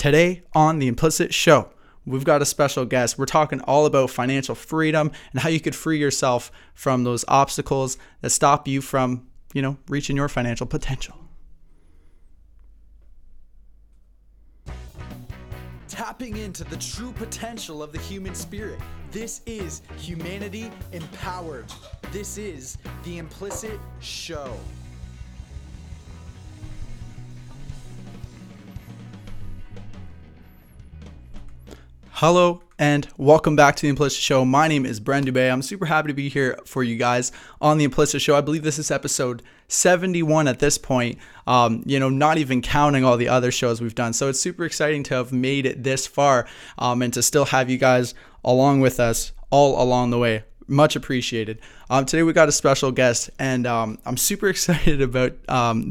Today on the Implicit Show, we've got a special guest. We're talking all about financial freedom and how you could free yourself from those obstacles that stop you from, reaching your financial potential. Tapping into the true potential of the human spirit. This is Humanity Empowered. This is the Implicit Show. Hello and welcome back to the Implicit Show. My name is Bren Dubé. I'm super happy to be here for you guys on the Implicit Show. I believe this is episode 71 at this point, not even counting all the other shows we've done. So it's super exciting to have made it this far and to still have you guys along with us all along the way. Much appreciated. Today we got a special guest, and I'm super excited about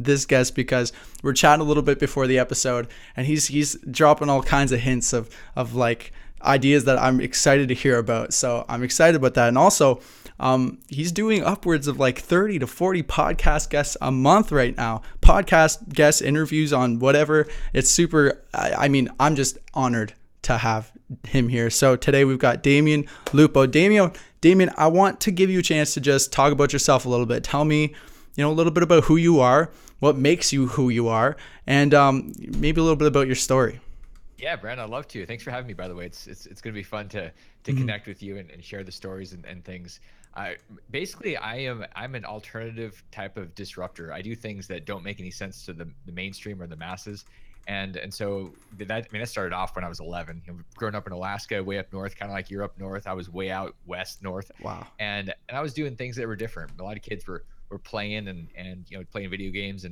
this guest because we're chatting a little bit before the episode, and he's dropping all kinds of hints of like ideas that I'm excited to hear about. So I'm excited about that, and also he's doing upwards of like 30 to 40 podcast guests a month right now. Podcast guest interviews on whatever. It's super. I'm just honored to have him here. So today we've got Damion Lupo. Damion, I want to give you a chance to just talk about yourself a little bit. Tell me, a little bit about who you are, what makes you who you are, and maybe a little bit about your story. Yeah, Brent, I'd love to. Thanks for having me, by the way. It's going to be fun to connect with you and share the stories and things. I'm an alternative type of disruptor. I do things that don't make any sense to the mainstream or the masses. And so that started off when I was 11. Growing up in Alaska, way up north, kind of like you're up north. I was way out west north. Wow. And I was doing things that were different. A lot of kids were playing and playing video games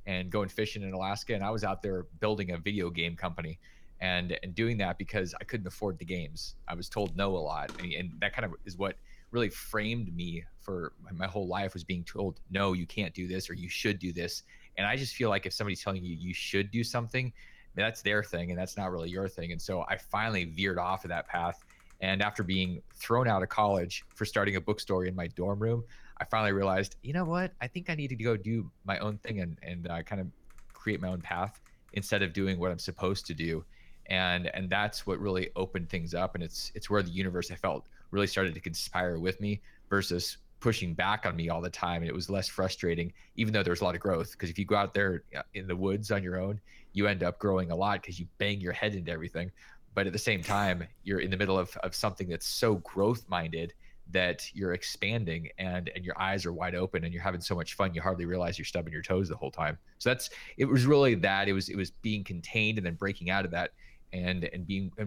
and going fishing in Alaska. And I was out there building a video game company and doing that because I couldn't afford the games. I was told no a lot. And that kind of is what really framed me for my whole life, was being told, no, you can't do this, or you should do this. And I just feel like if somebody's telling you you should do something, that's their thing and that's not really your thing. And so I finally veered off of that path. And after being thrown out of college for starting a bookstore in my dorm room, I finally realized, you know what? I think I need to go do my own thing and kind of create my own path instead of doing what I'm supposed to do. And that's what really opened things up. And it's where the universe, I felt, really started to conspire with me versus pushing back on me all the time. And it was less frustrating, even though there's a lot of growth. Because if you go out there in the woods on your own, you end up growing a lot because you bang your head into everything. But at the same time, you're in the middle of something that's so growth minded that you're expanding and your eyes are wide open and you're having so much fun, you hardly realize you're stubbing your toes the whole time. So it was really that. It was being contained and then breaking out of that and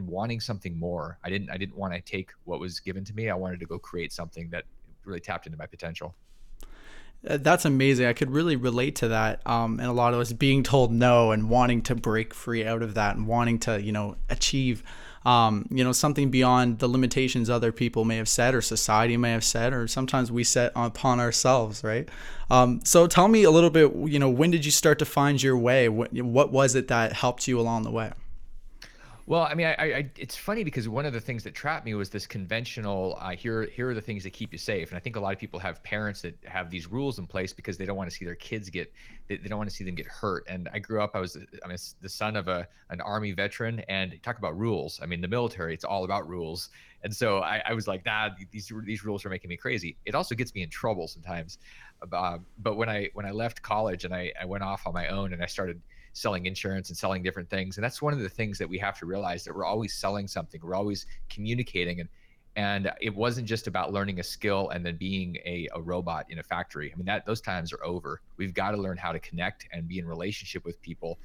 wanting something more. I didn't want to take what was given to me. I wanted to go create something that really tapped into my potential. That's amazing. I could really relate to that. And a lot of us being told no and wanting to break free out of that and wanting to, achieve, something beyond the limitations other people may have said or society may have said, or sometimes we set upon ourselves, right? So tell me a little bit, when did you start to find your way? What was it that helped you along the way? Well, I it's funny because one of the things that trapped me was this conventional, here are the things that keep you safe. And I think a lot of people have parents that have these rules in place because they don't want to see their kids they don't want to see them get hurt. And I grew up, I was the son of an Army veteran, and talk about rules. The military, it's all about rules. And so I was like, nah, these rules are making me crazy. It also gets me in trouble sometimes. But when I left college and I went off on my own and I started selling insurance and selling different things. And that's one of the things that we have to realize, that we're always selling something, we're always communicating. And it wasn't just about learning a skill and then being a robot in a factory. Those times are over. We've got to learn how to connect and be in relationship with people.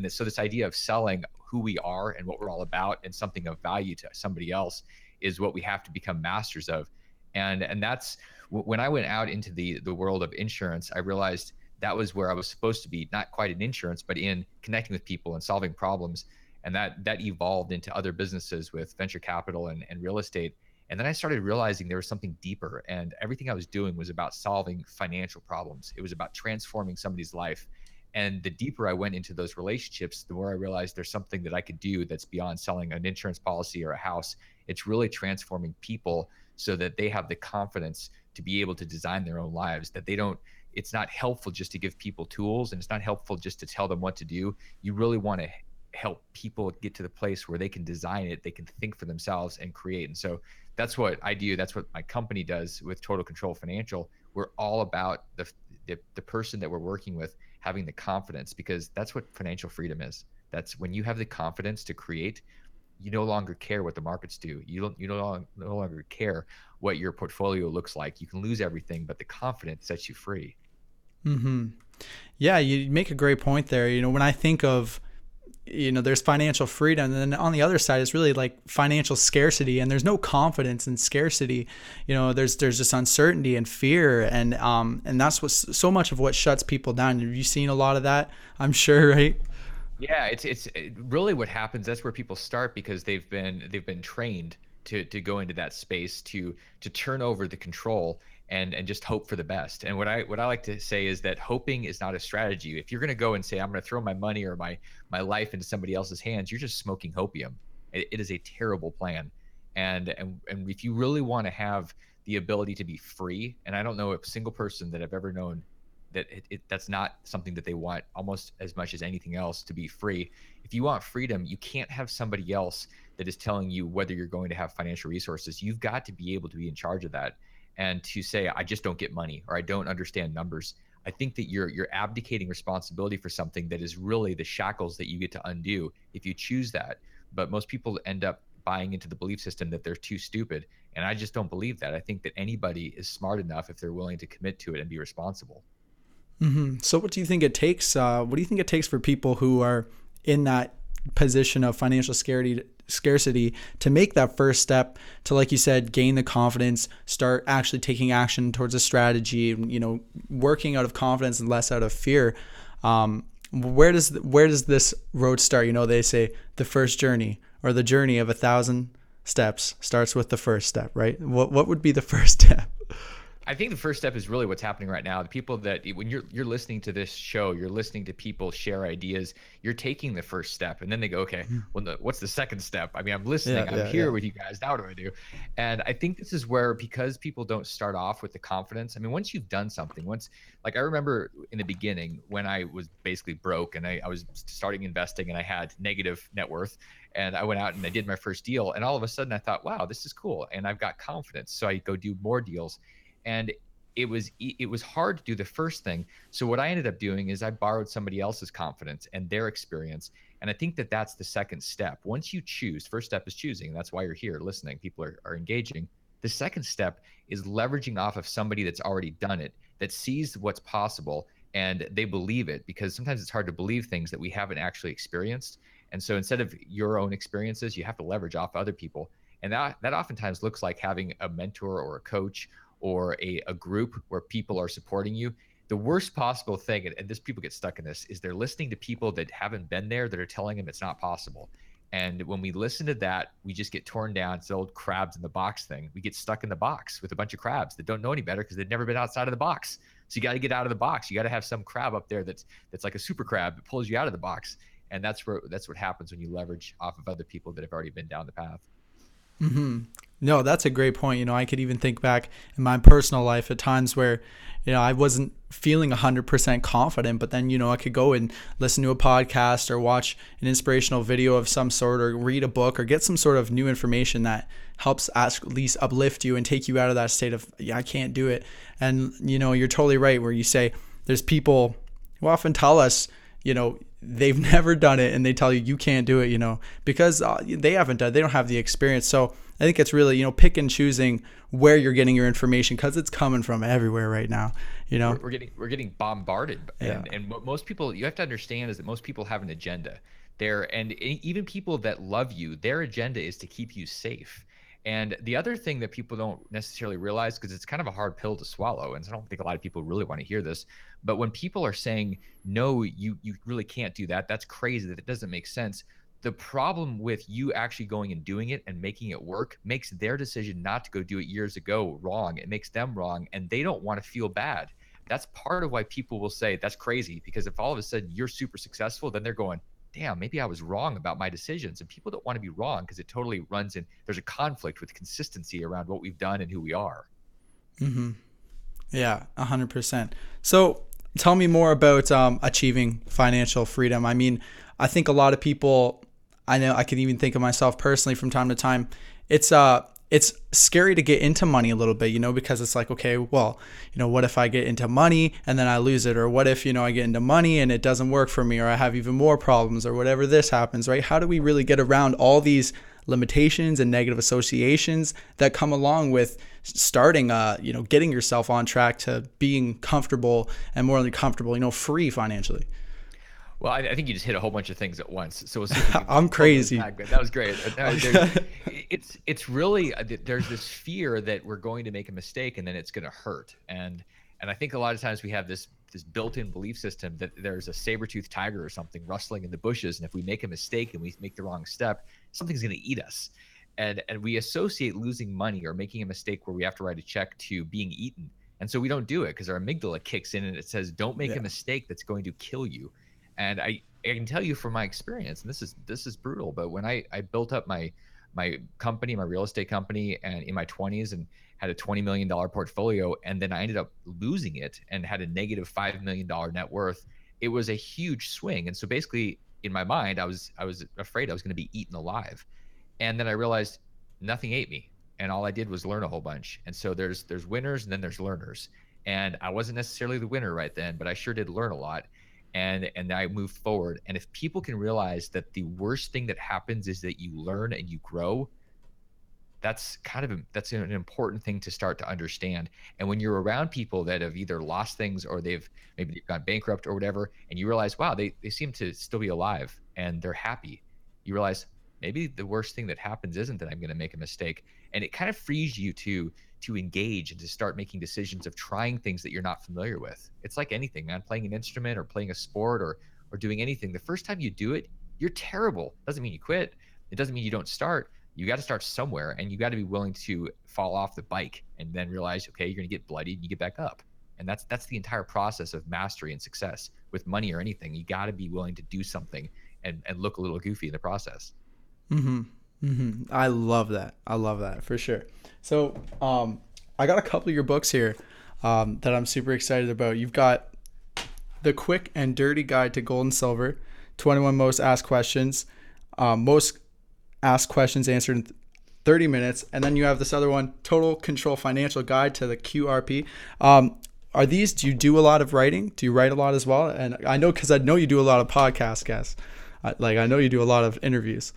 So this idea of selling who we are and what we're all about and something of value to somebody else is what we have to become masters of. And that's when I went out into the world of insurance, I realized that was where I was supposed to be, not quite in insurance, but in connecting with people and solving problems. And that evolved into other businesses with venture capital and real estate. And then I started realizing there was something deeper, and everything I was doing was about solving financial problems. It was about transforming somebody's life. And the deeper I went into those relationships, the more I realized there's something that I could do that's beyond selling an insurance policy or a house. It's really transforming people so that they have the confidence to be able to design their own lives, that it's not helpful just to give people tools, and it's not helpful just to tell them what to do. You really want to help people get to the place where they can design it, they can think for themselves and create. And so that's what I do. That's what my company does with Total Control Financial. We're all about the person that we're working with having the confidence, because that's what financial freedom is. That's when you have the confidence to create, you no longer care what the markets do. No longer care what your portfolio looks like. You can lose everything, but the confidence sets you free. Mm-hmm. Yeah, you make a great point there. When I think of, there's financial freedom, and then on the other side is really like financial scarcity, and there's no confidence in scarcity. There's just uncertainty and fear, and that's what so much of what shuts people down. Have you seen a lot of that? I'm sure, right? Yeah, really what happens. That's where people start, because they've been trained to go into that space, to turn over the control and just hope for the best. And what I like to say is that hoping is not a strategy. If you're going to go and say I'm going to throw my money or my life into somebody else's hands, you're just smoking hopium. It is a terrible plan. And if you really want to have the ability to be free, and I don't know a single person that I've ever known that that's not something that they want almost as much as anything else, to be free. If you want freedom, you can't have somebody else that is telling you whether you're going to have financial resources. You've got to be able to be in charge of that. And to say, I just don't get money, or I don't understand numbers, I think that you're abdicating responsibility for something that is really the shackles that you get to undo if you choose that. But most people end up buying into the belief system that they're too stupid. And I just don't believe that. I think that anybody is smart enough if they're willing to commit to it and be responsible. Mm-hmm. So what do you think it takes? What do you think it takes for people who are in that position of financial scarcity to make that first step to, like you said, gain the confidence, start actually taking action towards a strategy, working out of confidence and less out of fear? Where does this road start? They say the first journey, or the journey of 1,000 steps starts with the first step, right? What would be the first step? I think the first step is really what's happening right now. The people that, when you're listening to this show, you're listening to people share ideas. You're taking the first step, and then they go, okay, well, what's the second step? I mean, I'm listening. I'm here with you guys. Now what do I do? And I think this is where, because people don't start off with the confidence. I mean, once you've done something, like I remember in the beginning when I was basically broke and I was starting investing and I had negative net worth, and I went out and I did my first deal, and all of a sudden I thought, wow, this is cool, and I've got confidence. So I go do more deals. And it was hard to do the first thing. So what I ended up doing is I borrowed somebody else's confidence and their experience. And I think that that's the second step. Once you choose, first step is choosing. That's why you're here listening. People are engaging. The second step is leveraging off of somebody that's already done it, that sees what's possible and they believe it, because sometimes it's hard to believe things that we haven't actually experienced. And so instead of your own experiences, you have to leverage off other people. And that oftentimes looks like having a mentor or a coach or a group where people are supporting you. The worst possible thing, and this, people get stuck in this, is they're listening to people that haven't been there, that are telling them it's not possible. And when we listen to that, we just get torn down. It's the old crabs in the box thing. We get stuck in the box with a bunch of crabs that don't know any better because they've never been outside of the box. So you got to get out of the box. You got to have some crab up there that's like a super crab that pulls you out of the box. And that's what happens when you leverage off of other people that have already been down the path. Mm-hmm. No, that's a great point. I could even think back in my personal life at times where, I wasn't feeling 100% confident, but then, I could go and listen to a podcast or watch an inspirational video of some sort, or read a book, or get some sort of new information that helps at least uplift you and take you out of that state of, yeah, I can't do it. And, you're totally right where you say there's people who often tell us, they've never done it, and they tell you can't do it, because they haven't done it. They don't have the experience. So I think it's really, pick and choosing where you're getting your information, because it's coming from everywhere right now. We're getting bombarded, and what most people, you have to understand, is that most people have an agenda there, and even people that love you, their agenda is to keep you safe. And the other thing that people don't necessarily realize, because it's kind of a hard pill to swallow, and I don't think a lot of people really want to hear this, but when people are saying, no, you really can't do that, that's crazy, that it doesn't make sense. The problem with you actually going and doing it and making it work makes their decision not to go do it years ago wrong. It makes them wrong, and they don't want to feel bad. That's part of why people will say that's crazy, because if all of a sudden you're super successful, then they're going, damn, maybe I was wrong about my decisions. And people don't want to be wrong, because it totally runs in, there's a conflict with consistency around what we've done and who we are. Mm-hmm. Yeah, 100%. So tell me more about achieving financial freedom. I mean, I think a lot of people, I know I can even think of myself personally from time to time, it's scary to get into money a little bit, because it's like, okay, well, what if I get into money and then I lose it? Or what if, I get into money and it doesn't work for me, or I have even more problems, or whatever this happens, right? How do we really get around all these limitations and negative associations that come along with starting, getting yourself on track to being comfortable, and more than comfortable, free financially? Well, I think you just hit a whole bunch of things at once. So we'll see if we can I'm crazy. That was great. It's really there's this fear that we're going to make a mistake and then it's going to hurt. And I think a lot of times we have this built-in belief system that there's a saber-toothed tiger or something rustling in the bushes, and if we make a mistake and we make the wrong step, something's going to eat us. And we associate losing money or making a mistake where we have to write a check to being eaten. And so we don't do it because our amygdala kicks in and it says, don't make a mistake that's going to kill you. And I can tell you from my experience, and this is brutal, but when I built up my company, my real estate company, and in my 20s, and had a $20 million portfolio, and then I ended up losing it and had a negative $5 million net worth, it was a huge swing. And so basically in my mind, I was afraid I was going to be eaten alive. And then I realized nothing ate me, and all I did was learn a whole bunch. And so there's winners and then there's learners. And I wasn't necessarily the winner right then, but I sure did learn a lot. And I moved forward. And if people can realize that the worst thing that happens is that you learn and you grow, that's an important thing to start to understand. And when you're around people that have either lost things or they've gone bankrupt or whatever, and you realize, wow, they seem to still be alive and they're happy, you realize maybe the worst thing that happens isn't that I'm going to make a mistake. And it kind of frees you to engage and to start making decisions of trying things that you're not familiar with. It's like anything, man, playing an instrument or playing a sport or doing anything. The first time you do it, you're terrible. Doesn't mean you quit. It doesn't mean you don't start. You got to start somewhere, and you got to be willing to fall off the bike and then realize, okay, you're going to get bloodied and you get back up. And that's the entire process of mastery and success with money or anything. You got to be willing to do something and look a little goofy in the process. Mm-hmm. Mm-hmm. I love that for sure. So I got a couple of your books here that I'm super excited about. You've got The Quick and Dirty Guide to Gold and Silver, 21 Most Asked Questions, Most Asked Questions Answered in 30 Minutes. And then you have this other one, Total Control Financial Guide to the QRP. Do you do a lot of writing? Do you write a lot as well? And I know, because I know you do a lot of podcast guests. I know you do a lot of interviews.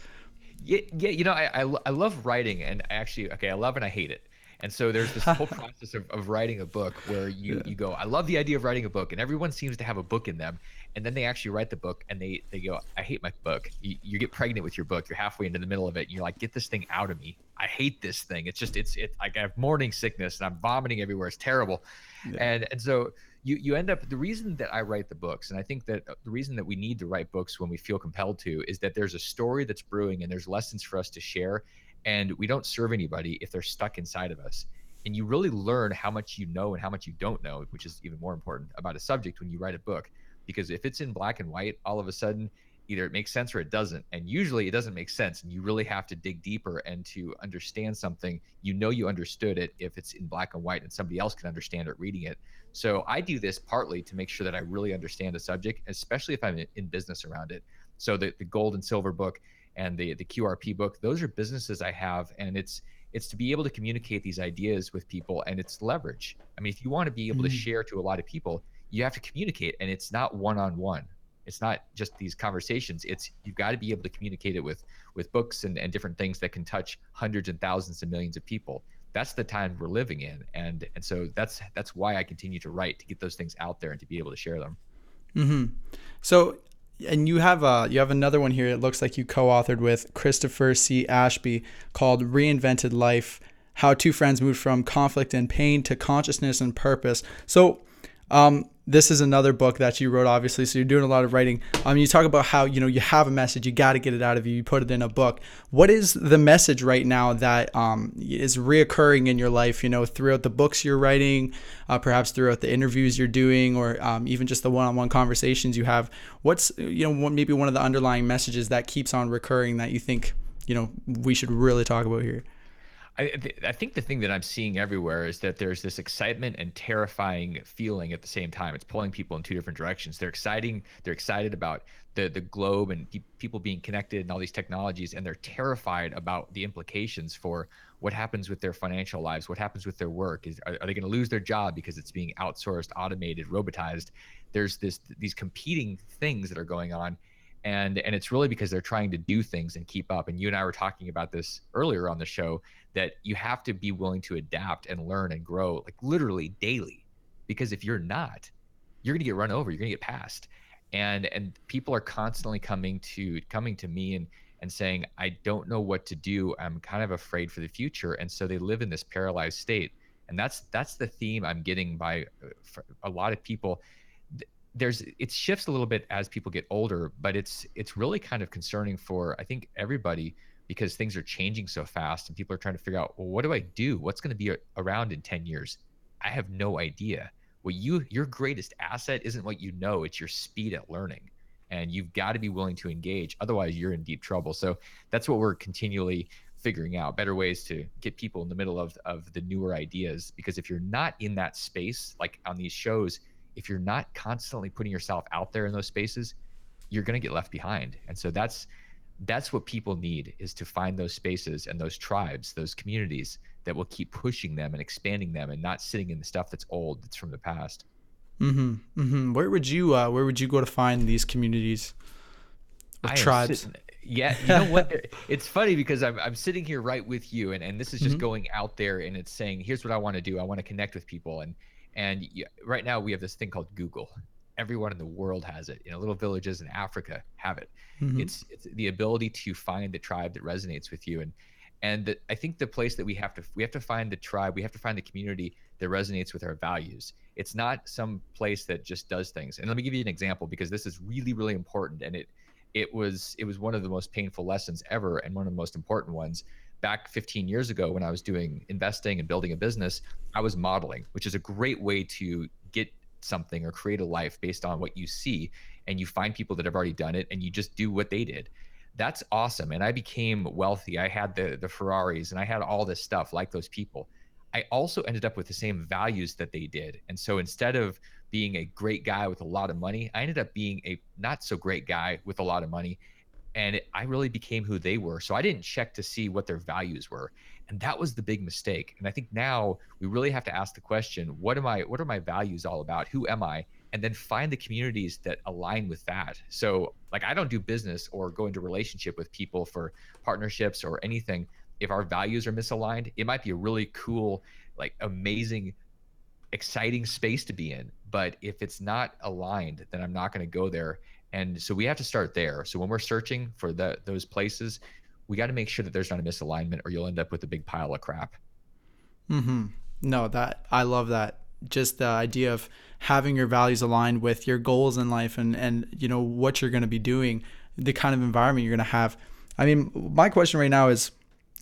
Yeah, I love writing, and I love and I hate it. And so there's this whole process of writing a book where you go, I love the idea of writing a book, and everyone seems to have a book in them. And then they actually write the book and they go, I hate my book. You get pregnant with your book. You're halfway into the middle of it. And you're like, get this thing out of me. I hate this thing. It's like I have morning sickness and I'm vomiting everywhere. It's terrible. Yeah. And so you end up, the reason that I write the books, and I think that the reason that we need to write books when we feel compelled to, is that there's a story that's brewing and there's lessons for us to share. And we don't serve anybody if they're stuck inside of us. And you really learn how much you know and how much you don't know, which is even more important about a subject when you write a book. Because if it's in black and white, all of a sudden, either it makes sense or it doesn't. And usually it doesn't make sense. And you really have to dig deeper, and to understand something, you understood it if it's in black and white and somebody else can understand it reading it. So I do this partly to make sure that I really understand a subject, especially if I'm in business around it. So the gold and silver book and the QRP book, those are businesses I have, and it's to be able to communicate these ideas with people, and it's leverage. I mean, if you want to be able to share to a lot of people, you have to communicate, and it's not one-on-one. It's not just these conversations. You've got to be able to communicate it with books and different things that can touch hundreds and thousands and millions of people. That's the time we're living in. And so that's why I continue to write, to get those things out there and to be able to share them. Mm-hmm. So, and you have another one here. It looks like you co-authored with Christopher C. Ashby, called Reinvented Life: How Two Friends Moved from Conflict and Pain to Consciousness and Purpose. So this is another book that you wrote, obviously. So you're doing a lot of writing. You talk about how, you have a message, you got to get it out of you. You put it in a book. What is the message right now that is reoccurring in your life, throughout the books you're writing, perhaps throughout the interviews you're doing, or even just the one-on-one conversations you have? What's, maybe one of the underlying messages that keeps on recurring that you think, we should really talk about here? I think the thing that I'm seeing everywhere is that there's this excitement and terrifying feeling at the same time. It's pulling people in two different directions. They're excited about the globe and people being connected and all these technologies, and they're terrified about the implications for what happens with their financial lives, what happens with their work. Are they going to lose their job because it's being outsourced, automated, robotized? There's these competing things that are going on, and it's really because they're trying to do things and keep up. And you and I were talking about this earlier on the show, that you have to be willing to adapt and learn and grow, like literally daily, because if you're not, you're going to get run over, you're going to get passed. And people are constantly coming to me and saying, I don't know what to do, I'm kind of afraid for the future. And so they live in this paralyzed state. And that's the theme I'm getting by for a lot of people. It shifts a little bit as people get older, but it's really kind of concerning for, I think, everybody, because things are changing so fast and people are trying to figure out, well, what do I do? What's going to be around in 10 years? I have no idea. Your greatest asset isn't what you know, it's your speed at learning. And you've got to be willing to engage. Otherwise, you're in deep trouble. So that's what we're continually figuring out, better ways to get people in the middle of the newer ideas. Because if you're not in that space, like on these shows, if you're not constantly putting yourself out there in those spaces, you're going to get left behind. And so that's what people need, is to find those spaces and those tribes, those communities that will keep pushing them and expanding them, and not sitting in the stuff that's old, that's from the past. Where would you go to find these communities or I am tribes? sitting. Yeah, you know what? It's funny because I'm sitting here right with you, and this is just Hmm. going out there, and it's saying, here's what I want to do. I want to connect with people, and right now we have this thing called Google. Everyone in the world has it. Little villages in Africa have it. Hmm. It's the ability to find the tribe that resonates with you, and I think the place that we have to find the tribe, we have to find the community that resonates with our values. It's not some place that just does things. And let me give you an example, because this is really, really important, and it was one of the most painful lessons ever, and one of the most important ones. Back 15 years ago, when I was doing investing and building a business, I was modeling, which is a great way to get something or create a life based on what you see, and you find people that have already done it and you just do what they did. That's awesome. And I became wealthy. I had the Ferraris, and I had all this stuff like those people. I also ended up with the same values that they did. And so instead of being a great guy with a lot of money, I ended up being a not so great guy with a lot of money. And I really became who they were. So I didn't check to see what their values were. And that was the big mistake. And I think now we really have to ask the question, what are my values all about? Who am I? And then find the communities that align with that. So like, I don't do business or go into relationship with people for partnerships or anything if our values are misaligned. It might be a really cool, like amazing, exciting space to be in, but if it's not aligned, then I'm not going to go there. And so we have to start there. So when we're searching for those places, we got to make sure that there's not a misalignment, or you'll end up with a big pile of crap. No, that I love that. Just the idea of having your values aligned with your goals in life, and what you're going to be doing, the kind of environment you're going to have. I mean, my question right now is,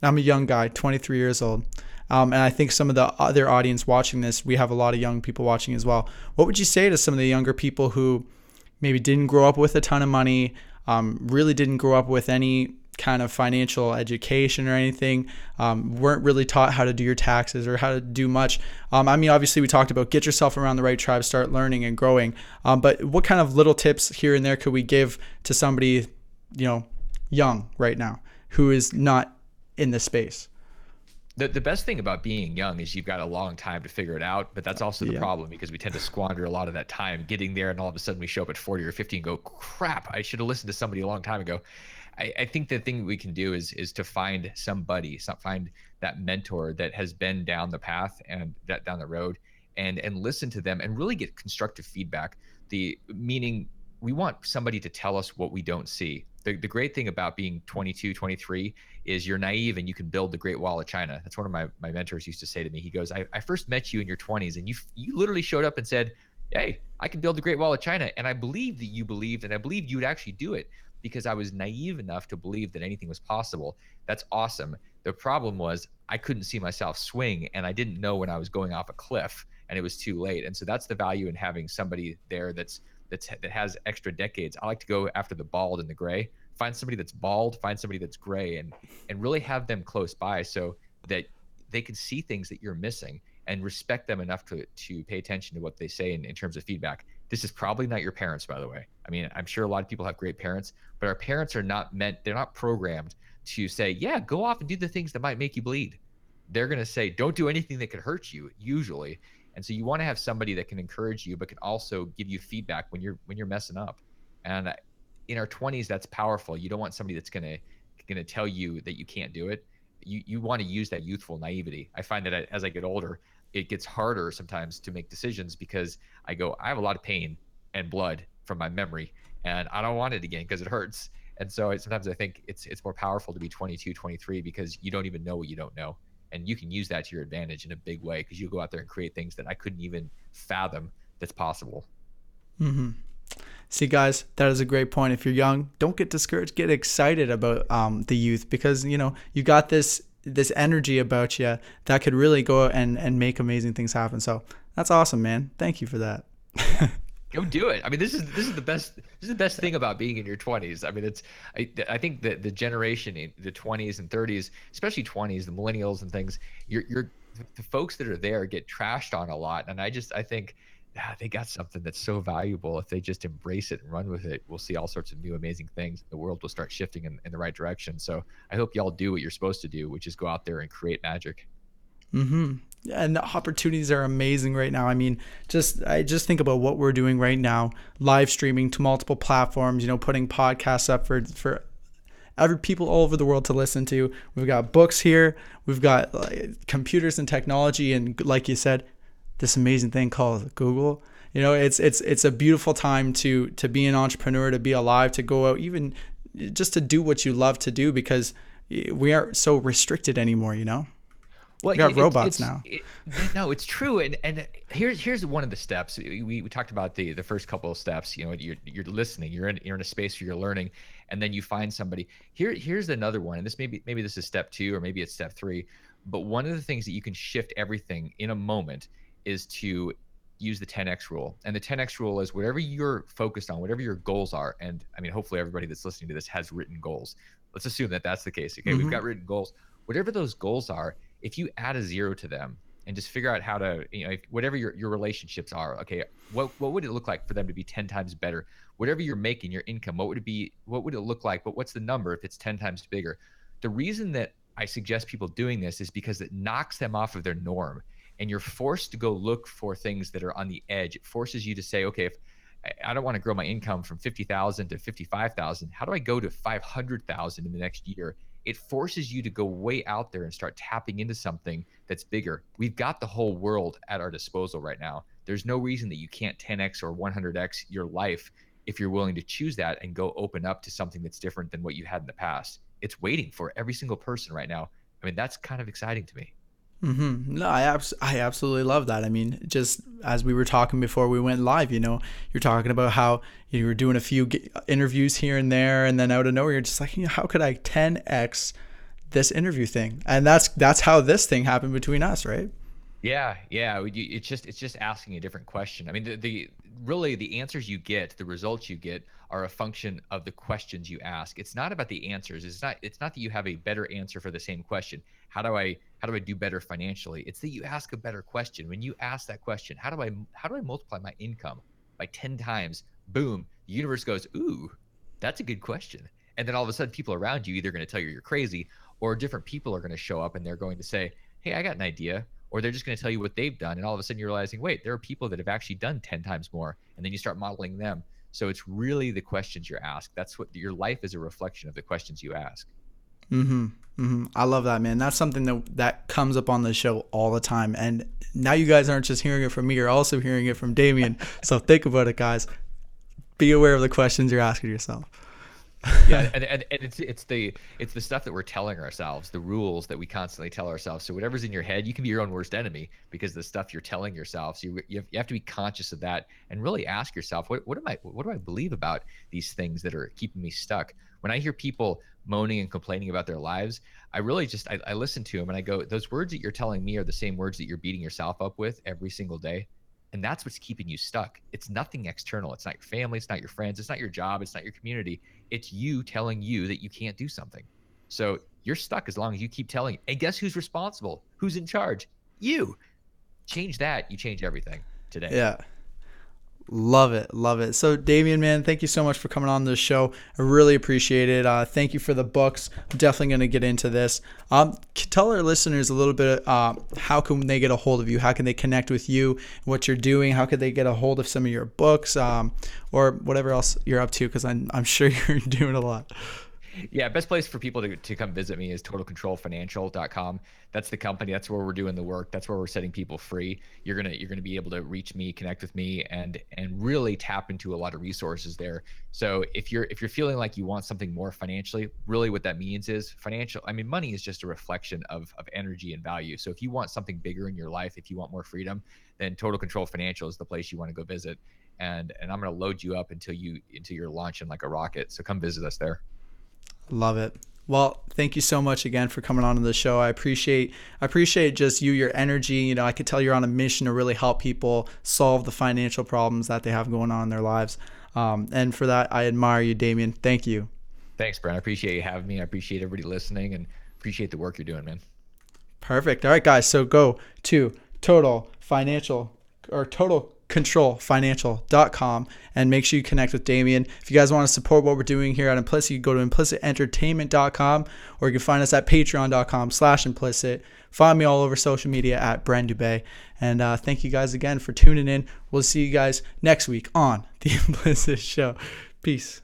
I'm a young guy, 23 years old. And I think some of the other audience watching this, we have a lot of young people watching as well. What would you say to some of the younger people who maybe didn't grow up with a ton of money, really didn't grow up with any kind of financial education or anything, weren't really taught how to do your taxes or how to do much? I mean, obviously, we talked about get yourself around the right tribe, start learning and growing. But what kind of little tips here and there could we give to somebody, young right now who is not in this space? The best thing about being young is you've got a long time to figure it out, but that's also the Yeah. problem, because we tend to squander a lot of that time getting there, and all of a sudden we show up at 40 or 50 and go, crap, I should have listened to somebody a long time ago. I think the thing we can do is to find somebody, find that mentor that has been down the path and that down the road, and listen to them and really get constructive feedback. The meaning, we want somebody to tell us what we don't see. The great thing about being 22, 23 is you're naive and you can build the Great Wall of China. That's one of my mentors used to say to me. He goes, I first met you in your 20s, and you literally showed up and said, hey, I can build the Great Wall of China. And I believed that you believed, and I believed you would actually do it, because I was naive enough to believe that anything was possible. That's awesome. The problem was I couldn't see myself swing, and I didn't know when I was going off a cliff, and it was too late. And so that's the value in having somebody there that has extra decades. I like to go after the bald and the gray. Find somebody that's bald, find somebody that's gray, and really have them close by, so that they can see things that you're missing and respect them enough to pay attention to what they say in terms of feedback. This is probably not your parents, by the way. I mean, I'm sure a lot of people have great parents, but our parents are not meant, they're not programmed to say, yeah, go off and do the things that might make you bleed. They're going to say, don't do anything that could hurt you, usually. And so you want to have somebody that can encourage you, but can also give you feedback when you're messing up. And in our 20s, that's powerful. You don't want somebody that's gonna tell you that you can't do it. You want to use that youthful naivety. I find that as I get older, it gets harder sometimes to make decisions because I have a lot of pain and blood from my memory, and I don't want it again because it hurts. And so sometimes I think it's more powerful to be 22, 23 because you don't even know what you don't know, and you can use that to your advantage in a big way because you go out there and create things that I couldn't even fathom that's possible. See, guys, that is a great point. If you're young, don't get discouraged. Get excited about the youth, because you got this energy about you that could really go out and make amazing things happen. So that's awesome, man. Thank you for that. Go do it. I mean, this is the best thing about being in your 20s. I mean, I think that the generation in the 20s and 30s, especially 20s, the millennials and things, the folks that are there get trashed on a lot, and I think they got something that's so valuable. If they just embrace it and run with it, we'll see all sorts of new amazing things. The world will start shifting in the right direction. So I hope y'all do what you're supposed to do, which is go out there and create magic. Yeah, and the opportunities are amazing right now. I mean, I just think about what we're doing right now, live streaming to multiple platforms, putting podcasts up for every people all over the world to listen to. We've got books here, we've got computers and technology, and like you said, this amazing thing called Google. It's a beautiful time to be an entrepreneur, to be alive, to go out, even just to do what you love to do, because we aren't so restricted anymore. Well, We got robots now. No, it's true. And here's one of the steps. We talked about the first couple of steps. You're listening. You're in a space where you're learning, and then you find somebody. Here's another one. And this maybe this is step 2, or maybe it's step 3. But one of the things that you can shift everything in a moment is to use the 10x rule. And the 10x rule is whatever you're focused on, whatever your goals are. And I mean, hopefully everybody that's listening to this has written goals. Let's assume that that's the case. Okay, we've got written goals. Whatever those goals are, if you add a 0 to them and just figure out how to, whatever your relationships are, okay, what would it look like for them to be 10 times better? Whatever you're making, your income, what would it be? What would it look like? But what's the number if it's 10 times bigger? The reason that I suggest people doing this is because it knocks them off of their norm, and you're forced to go look for things that are on the edge. It forces you to say, okay, if I don't want to grow my income from 50,000 to 55,000, how do I go to 500,000 in the next year? It forces you to go way out there and start tapping into something that's bigger. We've got the whole world at our disposal right now. There's no reason that you can't 10x or 100x your life if you're willing to choose that and go open up to something that's different than what you had in the past. It's waiting for every single person right now. I mean, that's kind of exciting to me. No, I absolutely love that. I mean, just as we were talking before we went live, you're talking about how you were doing a few interviews here and there, and then out of nowhere, you're just like, how could I 10x this interview thing? And that's how this thing happened between us, right? Yeah. It's just asking a different question. I mean, really the answers you get, the results you get, are a function of the questions you ask. It's not about the answers. It's not that you have a better answer for the same question. How do I do better financially? It's that you ask a better question. When you ask that question, how do I multiply my income by 10 times? Boom, the universe goes, ooh, that's a good question. And then all of a sudden, people around you either going to tell you're crazy, or different people are going to show up and they're going to say, hey, I got an idea. Or they're just going to tell you what they've done. And all of a sudden you're realizing, wait, there are people that have actually done 10 times more. And then you start modeling them. So it's really the questions you're asked. That's what your life is, a reflection of the questions you ask. I love that, man. That's something that comes up on the show all the time. And now you guys aren't just hearing it from me, you're also hearing it from Damion. So think about it, guys. Be aware of the questions you're asking yourself. Yeah, and it's the stuff that we're telling ourselves, the rules that we constantly tell ourselves. So whatever's in your head, you can be your own worst enemy because the stuff you're telling yourself. So you have to be conscious of that and really ask yourself, what do I believe about these things that are keeping me stuck? When I hear people moaning and complaining about their lives, I really I listen to them and I go, those words that you're telling me are the same words that you're beating yourself up with every single day. And that's what's keeping you stuck. It's nothing external. It's not your family. It's not your friends. It's not your job. It's not your community. It's you telling you that you can't do something. So you're stuck as long as you keep telling it. And guess who's responsible? Who's in charge? You. Change that, you change everything today. Yeah. Love it. Love it. So Damion, man, thank you so much for coming on the show. I really appreciate it. Thank you for the books. I'm definitely going to get into this. Tell our listeners a little bit, how can they get a hold of you? How can they connect with you, what you're doing? How could they get a hold of some of your books, or whatever else you're up to? Cause I'm sure you're doing a lot. Yeah, best place for people to come visit me is totalcontrolfinancial.com. That's the company. That's where we're doing the work. That's where we're setting people free. You're gonna be able to reach me, connect with me, and really tap into a lot of resources there. So if you're feeling like you want something more financially, really what that means is financial. I mean, money is just a reflection of energy and value. So if you want something bigger in your life, if you want more freedom, then Total Control Financial is the place you want to go visit. And I'm gonna load you up until you're launching like a rocket. So come visit us there. Love it. Well, thank you so much again for coming on to the show. I appreciate just your energy. You know, I could tell you're on a mission to really help people solve the financial problems that they have going on in their lives. And for that, I admire you, Damion. Thank you. Thanks, Brent. I appreciate you having me. I appreciate everybody listening and appreciate the work you're doing, man. Perfect. All right, guys. So go to totalcontrolfinancial.com and make sure you connect with Damion. If you guys want to support what we're doing here at Implicit, you go to implicitentertainment.com, or you can find us at patreon.com/implicit. Find me all over social media at Brent Dubé. And thank you guys again for tuning in. We'll see you guys next week on The Implicit Show. Peace.